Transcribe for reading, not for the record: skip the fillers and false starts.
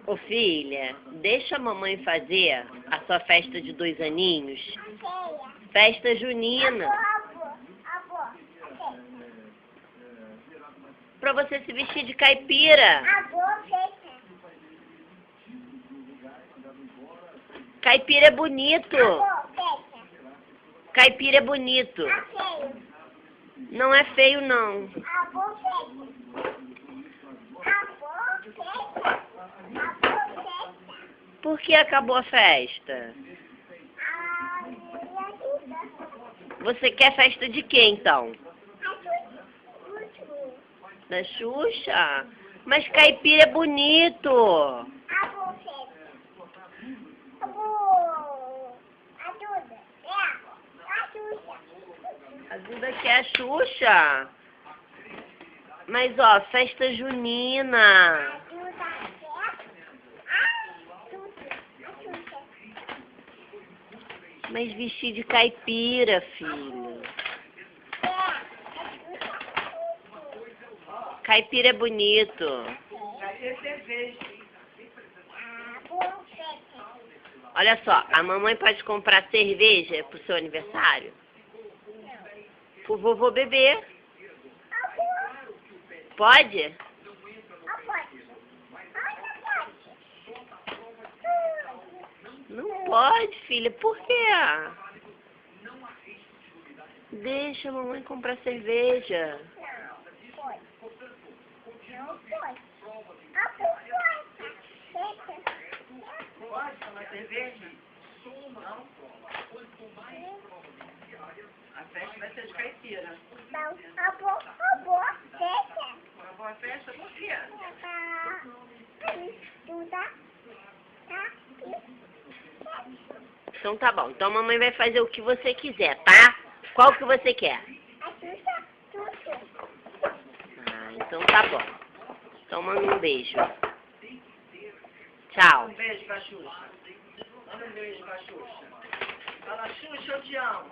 Ô filha, deixa a mamãe fazer a sua festa de 2 aninhos. Festa junina. Pra você se vestir de caipira. Caipira é bonito. Caipira é bonito. Não é feio, não. Por que acabou a festa? Você quer festa de quê, então? Da Xuxa? Mas caipira é bonito. A Duda quer a Xuxa. Mas, ó, festa junina. Mas vestir de caipira, filho. Caipira é bonito. Olha só, a mamãe pode comprar cerveja pro seu aniversário? Pro vovô beber. Pode? Não pode, filha. Por quê? Deixa a mamãe comprar cerveja. Pode tomar cerveja? Não. A festa vai ser de caipira. Uma boa festa. Uma boa festa por quê? Então tá bom. Então a mamãe vai fazer o que você quiser, tá? Qual que você quer? Ah, então tá bom. Então manda um beijo. Tchau. Um beijo pra Xuxa. Manda um beijo pra Xuxa. Fala, Xuxa, eu te amo.